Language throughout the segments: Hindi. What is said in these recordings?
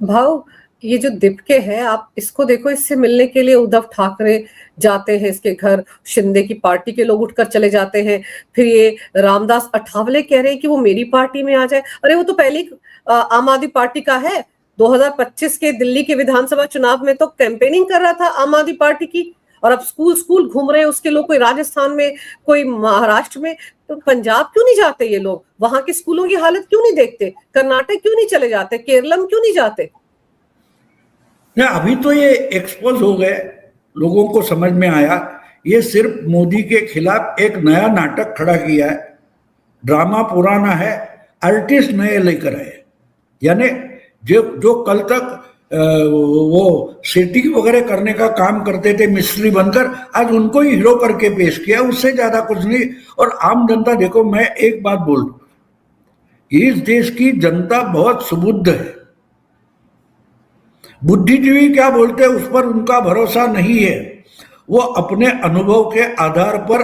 भाव, ये जो दीपके है, आप इसको देखो, इससे मिलने के लिए उद्धव ठाकरे जाते हैं इसके घर, शिंदे की पार्टी के लोग उठकर चले जाते हैं। फिर ये रामदास अठावले कह रहे हैं कि वो मेरी पार्टी में आ जाए। अरे वो तो पहले ही आम आदमी पार्टी का है। 2025 के दिल्ली के विधानसभा चुनाव में तो कैंपेनिंग कर रहा था आम आदमी पार्टी की, और अब स्कूल स्कूल घूम रहे हैं उसके लोग, कोई राजस्थान में, कोई महाराष्ट्र में। तो पंजाब क्यों नहीं जाते ये लोग? वहां के स्कूलों की हालत क्यों नहीं देखते? कर्नाटक क्यों नहीं चले जाते? केरलम क्यों नहीं जाते? अभी तो ये एक्सपोज हो गए, लोगों को समझ में आया ये सिर्फ मोदी के खिलाफ एक नया नाटक खड़ा किया है, ड्रामा पुराना है, आर्टिस्ट नए लेकर आए। यानी जो जो कल तक वो सेटिंग वगैरह करने का काम करते थे मिस्त्री बनकर, आज उनको ही हीरो करके पेश किया, उससे ज्यादा कुछ नहीं। और आम जनता देखो, मैं एक बात बोल दूं, इस देश की जनता बहुत सुबुद्ध है। बुद्धिजीवी क्या बोलते हैं उस पर उनका भरोसा नहीं है। वो अपने अनुभव के आधार पर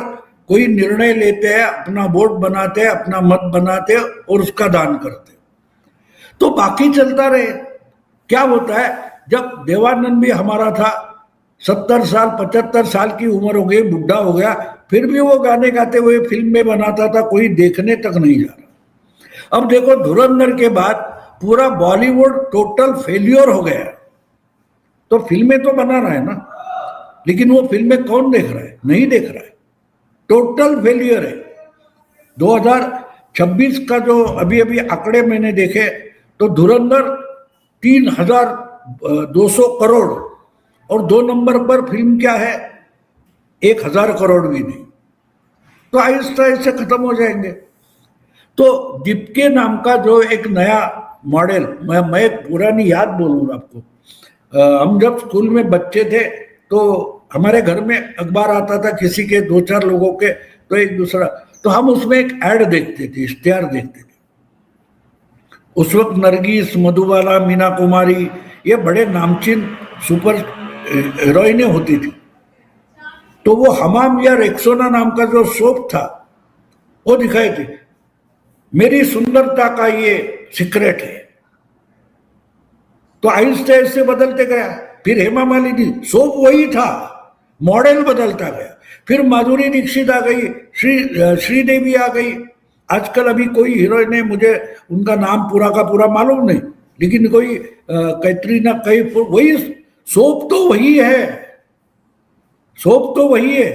कोई निर्णय लेते हैं, अपना वोट बनाते हैं, अपना मत बनाते हैं और उसका दान करते हैं। तो बाकी चलता रहे। क्या होता है, जब देवानंद भी हमारा था, 70 साल 75 साल की उम्र हो गई, बुढ़ा हो गया, फिर भी वो गाने गाते हुए फिल्म में बनाता था, कोई देखने तक नहीं जा रहा। अब देखो, धुरंधर के बाद पूरा बॉलीवुड टोटल फेल्योर हो गया। तो फिल्में तो बना रहा है ना, लेकिन वो फिल्में कौन देख रहा है? नहीं देख रहा है, टोटल फेलियर है। 2026 का जो अभी अभी आंकड़े मैंने देखे तो धुरंधर 3,200 करोड़, और 2 नंबर पर फिल्म क्या है, 1,000 करोड़ भी नहीं। तो आहिस्ता आहिस्ता खत्म हो जाएंगे। तो दीपके नाम का जो एक नया मॉडल, मैं एक पुरानी याद बोलूँ आपको। हम जब स्कूल में बच्चे थे तो हमारे घर में अखबार आता था, किसी के 2-4 लोगों के, तो एक दूसरा, तो हम उसमें एक ऐड देखते थे, इश्तेहार देखते थे। उस वक्त नरगिस, मधुबाला, मीना कुमारी, ये बड़े नामचीन सुपर हीरोइनें होती थी। तो वो हमाम या रेक्सोना नाम का जो सोप था वो दिखाए थे, मेरी सुंदरता का ये सीक्रेट है। तो आहिस्ते आहिस्ते बदलते गया। फिर हेमा मालिनी, सोप वही था, मॉडल बदलता गया। फिर माधुरी दीक्षित आ गई, श्रीदेवी आ गई। आजकल अभी कोई हीरोइन है, मुझे उनका नाम पूरा का पूरा मालूम नहीं, लेकिन कोई कैटरीना कैफ, वही सोप तो वही है, सोप तो वही है।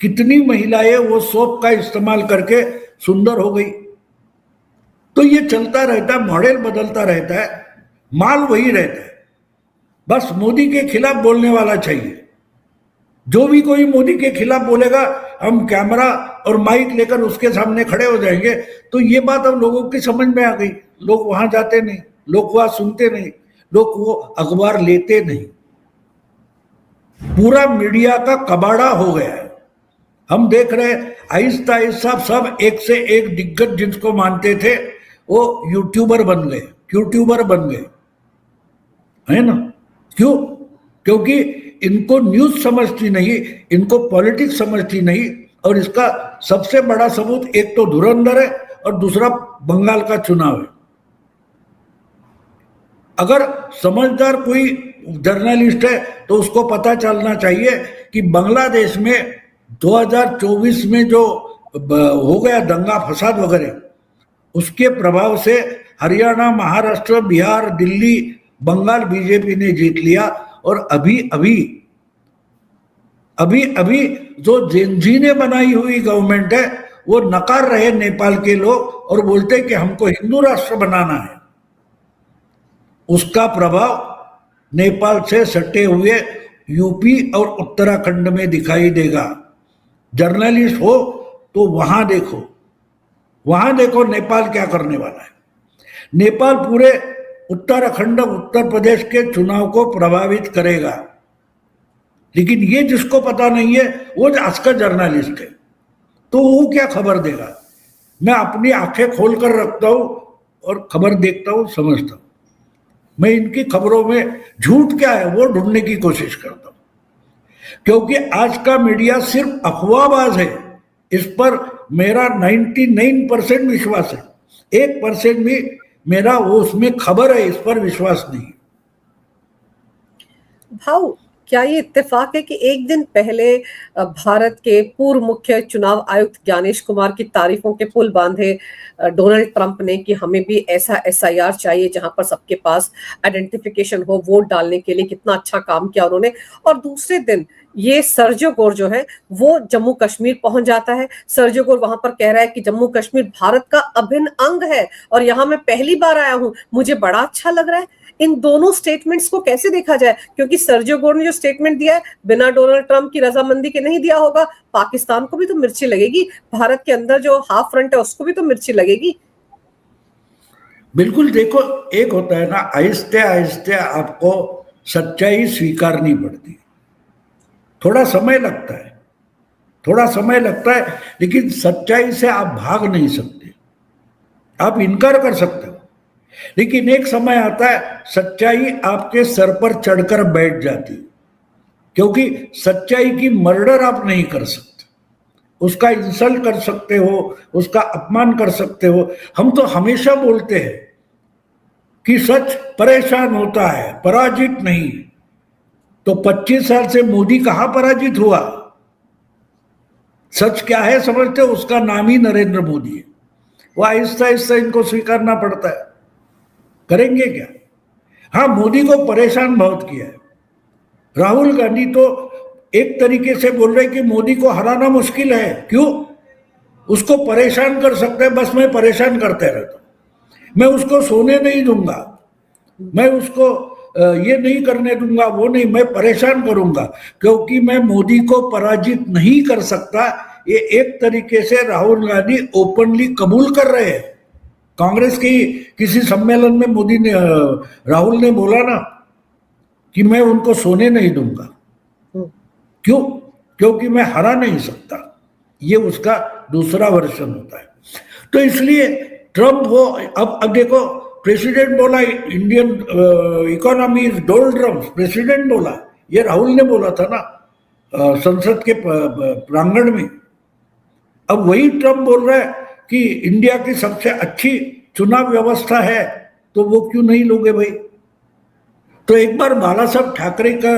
कितनी महिलाएं वो सोप का इस्तेमाल करके सुंदर हो गई। तो ये चलता रहता है, मॉडल बदलता रहता है, माल वही रहता है। बस मोदी के खिलाफ बोलने वाला चाहिए। जो भी कोई मोदी के खिलाफ बोलेगा, हम कैमरा और माइक लेकर उसके सामने खड़े हो जाएंगे। तो ये बात अब लोगों की समझ में आ गई। लोग वहां जाते नहीं, लोग वहां सुनते नहीं, लोग वो अखबार लेते नहीं। पूरा मीडिया का कबाड़ा हो गया है। हम देख रहे हैं आहिस्ता आहिस्ता सब एक से एक दिग्गज जिसको मानते थे वो यूट्यूबर बन गए, यूट्यूबर बन गए, है ना? क्यों? क्योंकि इनको न्यूज समझती नहीं, इनको पॉलिटिक्स समझती नहीं। और इसका सबसे बड़ा सबूत एक तो धुरंधर है और दूसरा बंगाल का चुनाव है। अगर समझदार कोई जर्नलिस्ट है तो उसको पता चलना चाहिए कि बांग्लादेश में 2024 में जो हो गया दंगा फसाद वगैरह, उसके प्रभाव से हरियाणा, महाराष्ट्र, बिहार, दिल्ली, बंगाल बीजेपी ने जीत लिया। और अभी अभी जो जेनजी ने बनाई हुई गवर्नमेंट है वो नकार रहे नेपाल के लोग और बोलते कि हमको हिंदू राष्ट्र बनाना है। उसका प्रभाव नेपाल से सटे हुए यूपी और उत्तराखंड में दिखाई देगा। जर्नलिस्ट हो तो वहां देखो नेपाल क्या करने वाला है। नेपाल पूरे उत्तराखंड, उत्तर प्रदेश के चुनाव को प्रभावित करेगा। लेकिन ये जिसको पता नहीं है वो आज का जर्नलिस्ट है, तो वो क्या खबर देगा? मैं अपनी आंखें खोल कर रखता हूं और खबर देखता हूं, समझता हूं। मैं इनकी खबरों में झूठ क्या है वो ढूंढने की कोशिश करता हूं, क्योंकि आज का मीडिया सिर्फ अफवाहबाज है। इस पर मेरा 99% विश्वास है, 1% भी मेरा वो उसमें खबर है इस पर विश्वास नहीं। भाव क्या ये इत्तेफाक है कि एक दिन पहले भारत के पूर्व मुख्य चुनाव आयुक्त ज्ञानेश कुमार की तारीफों के पुल बांधे डोनाल्ड ट्रंप ने कि हमें भी ऐसा एसआईआर चाहिए जहां पर सबके पास आइडेंटिफिकेशन हो वोट डालने के लिए, कितना अच्छा काम किया उन्होंने। और दूसरे दिन ये सर्जियो गोर जो है वो जम्मू कश्मीर पहुंच जाता है। सर्जियो गोर वहां पर कह रहा है कि जम्मू कश्मीर भारत का अभिन्न अंग है और यहां मैं पहली बार आया हूं, मुझे बड़ा अच्छा लग रहा है। इन दोनों स्टेटमेंट्स को कैसे देखा जाए? क्योंकि सर्जियो गोर ने जो स्टेटमेंट दिया है बिना डोनाल्ड ट्रंप की रजामंदी के नहीं दिया होगा। पाकिस्तान को भी तो मिर्ची लगेगी, भारत के अंदर जो हाफ फ्रंट है उसको भी तो मिर्ची लगेगी। बिल्कुल, देखो एक होता है ना, आहिस्ते आहिस्ते आपको सच्चाई स्वीकारनी पड़ती है। थोड़ा समय लगता है, थोड़ा समय लगता है, लेकिन सच्चाई से आप भाग नहीं सकते। आप इनकार कर सकते हो, लेकिन एक समय आता है सच्चाई आपके सर पर चढ़कर बैठ जाती है। क्योंकि सच्चाई की मर्डर आप नहीं कर सकते, उसका इंसल्ट कर सकते हो, उसका अपमान कर सकते हो। हम तो हमेशा बोलते हैं कि सच परेशान होता है, पराजित नहीं। तो 25 साल से मोदी कहां पराजित हुआ? सच क्या है समझते हो? उसका नाम ही नरेंद्र मोदी है। वो आहिस्ता आहिस्ता इनको स्वीकारना पड़ता है। करेंगे क्या? हाँ, मोदी को परेशान बहुत किया है। राहुल गांधी तो एक तरीके से बोल रहे कि मोदी को हराना मुश्किल है। क्यों? उसको परेशान कर सकते हैं, बस मैं परेशान करते रहता हूं, मैं उसको सोने नहीं दूंगा, मैं उसको ये नहीं करने दूंगा, वो नहीं, मैं परेशान करूंगा क्योंकि मैं मोदी को पराजित नहीं कर सकता। ये एक तरीके से राहुल गांधी ओपनली कबूल कर रहे हैं। कांग्रेस की किसी सम्मेलन में मोदी ने राहुल ने बोला ना कि मैं उनको सोने नहीं दूंगा। क्यों? क्योंकि मैं हरा नहीं सकता। ये उसका दूसरा वर्जन होता है। तो इसलिए ट्रंप वो अब देखो, प्रेसिडेंट बोला इंडियन इकोनॉमी इज डोल्ड्रम्स, प्रेसिडेंट बोला, ये राहुल ने बोला था ना संसद के प्रांगण में। अब वही ट्रंप बोल रहा है कि इंडिया की सबसे अच्छी चुनाव व्यवस्था है, तो वो क्यों नहीं लोगे भाई? तो एक बार बाला साहब ठाकरे का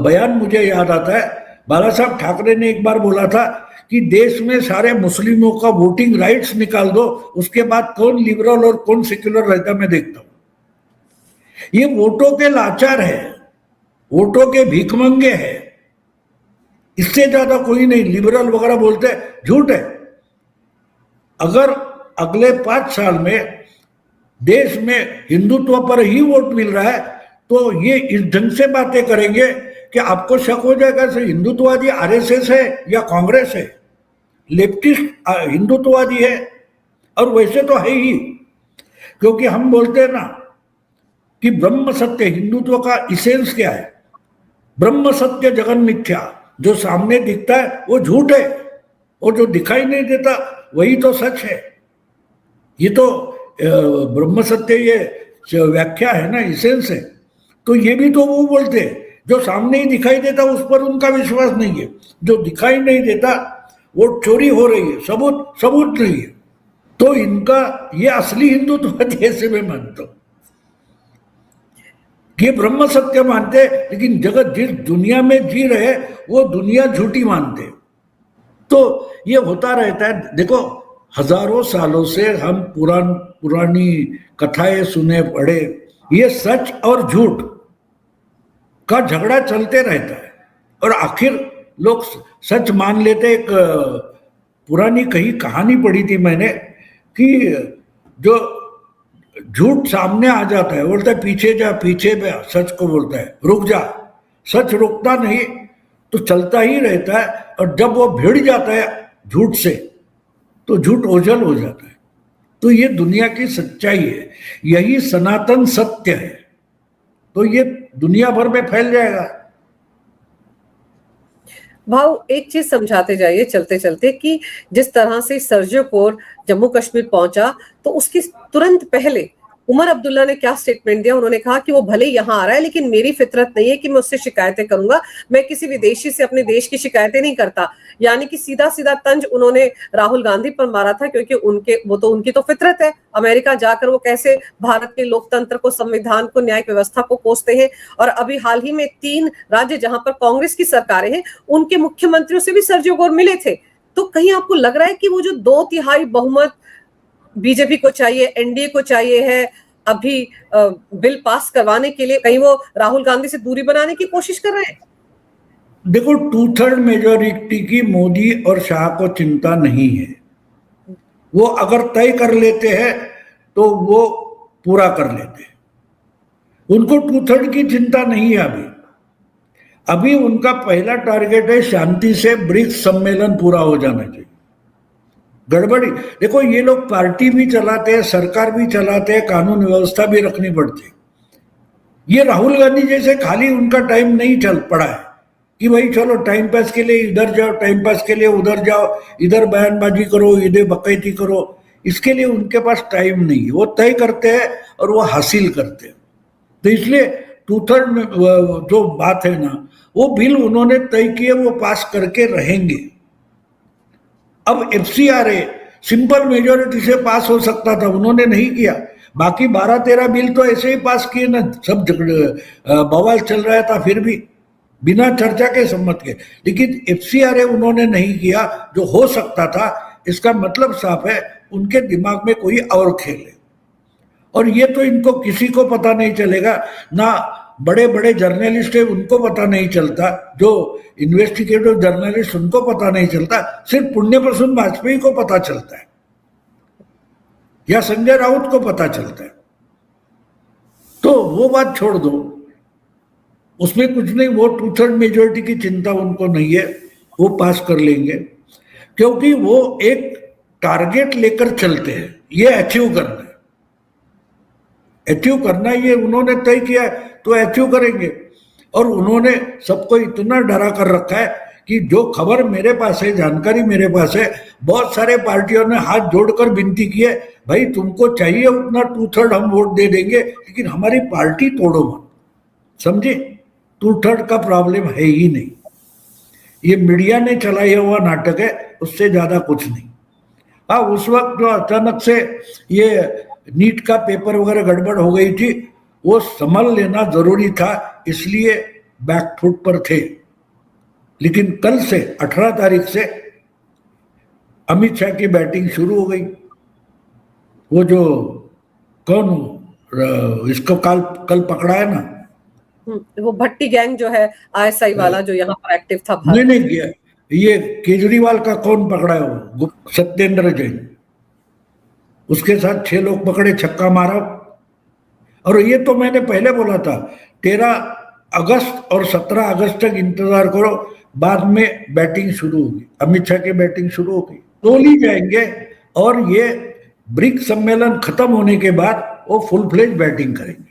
बयान मुझे याद आता है। बाला साहब ठाकरे ने एक बार बोला था कि देश में सारे मुस्लिमों का वोटिंग राइट्स निकाल दो, उसके बाद कौन लिबरल और कौन सेक्युलर रहता मैं देखता हूं। ये वोटों के लाचार है, वोटों के भीखमंगे है, इससे ज्यादा कोई नहीं। लिबरल वगैरह बोलते हैं, झूठ है। अगर अगले 5 साल में देश में हिंदुत्व पर ही वोट मिल रहा है तो ये इस ढंग से बातें करेंगे कि आपको शक हो जाएगा कि हिंदुत्ववादी आरएसएस है या कांग्रेस है। लेफ्टिस्ट हिंदुत्ववादी है, और वैसे तो है ही। क्योंकि हम बोलते हैं ना कि ब्रह्म सत्य, हिंदुत्व का इसेंस क्या है? ब्रह्म सत्य जगन मिथ्या। जो सामने दिखता है वो झूठ है, और जो दिखाई नहीं देता वही तो सच है। ये तो ब्रह्म सत्य ये व्याख्या है ना, इसेंस है। तो ये भी तो वो बोलते हैं, जो सामने ही दिखाई देता उस पर उनका विश्वास नहीं है, जो दिखाई नहीं देता वो चोरी हो रही है, सबूत नहीं है। तो इनका ये असली हिंदुत्व ऐसे में मानता हूं कि ब्रह्म सत्य मानते, लेकिन जगत जिस दुनिया में जी रहे वो दुनिया झूठी मानते। तो ये होता रहता है। देखो, हजारों सालों से हम पुरानी कथाएं सुने पढ़े, ये सच और झूठ का झगड़ा चलते रहता है, और आखिर लोग सच मान लेते। एक पुरानी कही कहानी पढ़ी थी मैंने कि जो झूठ सामने आ जाता है बोलता है पीछे जा, पीछे जा, सच को बोलता है रुक जा। सच रुकता नहीं, तो चलता ही रहता है, और जब वो भिड़ जाता है झूठ से तो झूठ ओझल हो जाता है। तो ये दुनिया की सच्चाई है, यही सनातन सत्य है। तो ये दुनिया भर में फैल जाएगा। भाव एक चीज समझाते जाइए चलते चलते कि जिस तरह से सर्जियो कोर जम्मू कश्मीर पहुंचा तो उसकी तुरंत पहले उमर अब्दुल्ला ने क्या स्टेटमेंट दिया, उन्होंने कहा कि वो भले यहां आ रहा है लेकिन मेरी फितरत नहीं है कि मैं उससे शिकायतें करूंगा, मैं किसी विदेशी से अपने देश की शिकायतें नहीं करता। यानी कि सीधा सीधा तंज उन्होंने राहुल गांधी पर मारा था, क्योंकि उनकी तो फितरत है, अमेरिका जाकर वो कैसे भारत के लोकतंत्र को, संविधान को, न्यायिक व्यवस्था को कोसते हैं। और अभी हाल ही में 3 राज्य जहां पर कांग्रेस की सरकारें हैं, उनके मुख्यमंत्रियों से भी सर्जियो गोर मिले थे। तो कहीं आपको लग रहा है कि वो जो 2/3 बहुमत बीजेपी को चाहिए, एनडीए को चाहिए है अभी बिल पास करवाने के लिए, कहीं वो राहुल गांधी से दूरी बनाने की कोशिश कर रहे हैं? देखो, 2/3 मेजोरिटी की मोदी और शाह को चिंता नहीं है। वो अगर तय कर लेते हैं तो वो पूरा कर लेते हैं। उनको 2/3 की चिंता नहीं है। अभी उनका पहला टारगेट है शांति से ब्रिक्स सम्मेलन पूरा हो जाना चाहिए। गड़बड़ी देखो, ये लोग पार्टी भी चलाते हैं, सरकार भी चलाते हैं, कानून व्यवस्था भी रखनी पड़ती है। ये राहुल गांधी जैसे खाली उनका टाइम नहीं चल पड़ा है कि भाई चलो टाइम पास के लिए इधर जाओ, टाइम पास के लिए उधर जाओ, इधर बयानबाजी करो, इधर बकैती करो। इसके लिए उनके पास टाइम नहीं है। वो तय करते हैं और वो हासिल करते हैं। तो इसलिए 2/3 में जो बात है ना, वो बिल उन्होंने तय किए, वो पास करके रहेंगे। अब FCRA सिंपल मेजोरिटी से पास हो सकता था, उन्होंने नहीं किया। बाकी 12-13 बिल तो ऐसे ही पास किए ना, सब बवाल चल रहा था, फिर भी बिना चर्चा के सम्मत के। लेकिन FCRA उन्होंने नहीं किया, जो हो सकता था। इसका मतलब साफ है, उनके दिमाग में कोई और खेल है। और ये तो इनको किसी को पता नहीं चलेगा ना। बड़े बड़े जर्नलिस्ट है, उनको पता नहीं चलता, जो इन्वेस्टिगेटिव जर्नलिस्ट, उनको पता नहीं चलता। सिर्फ पुण्य प्रसून वाजपेयी को पता चलता है या संजय राउत को पता चलता है। तो वो बात छोड़ दो, उसमें कुछ नहीं। वो 2/3 मेजोरिटी की चिंता उनको नहीं है, वो पास कर लेंगे। क्योंकि वो एक टारगेट लेकर चलते हैं, ये अचीव करना है। अचीव करना ये उन्होंने तय किया है, तो अचीव करेंगे। और उन्होंने सबको इतना डरा कर रखा है कि जो खबर मेरे पास है, जानकारी मेरे पास है, बहुत सारे पार्टियों ने हाथ जोड़कर विनती की है, भाई तुमको चाहिए उतना 2/3 हम वोट दे देंगे, लेकिन हमारी पार्टी तोड़ो मत। समझे? 2/3 का प्रॉब्लम है ही नहीं। ये मीडिया ने चलाया हुआ नाटक है, उससे ज्यादा कुछ नहीं। हाँ, उस वक्त जो अचानक से ये नीट का पेपर वगैरह गड़बड़ हो गई थी, वो संभल लेना जरूरी था, इसलिए बैकफुट पर थे। लेकिन कल से 18 तारीख से अमित शाह की बैटिंग शुरू हो गई। वो जो इसको कल पकड़ा है ना, वो भट्टी गैंग जो है, ISI वाला, जो यहाँ पर एक्टिव था। नहीं किया। ये केजरीवाल का कौन पकड़ा है? वो सत्येंद्र जैन, उसके साथ 6 लोग पकड़े, छक्का मारा। और ये तो मैंने पहले बोला था, 13 अगस्त और 17 अगस्त तक इंतजार करो, बाद में बैटिंग शुरू होगी। अमित शाह की बैटिंग शुरू होगी, टोली जाएंगे। और ये ब्रिक्स सम्मेलन खत्म होने के बाद वो फुल फ्लेज बैटिंग करेंगे।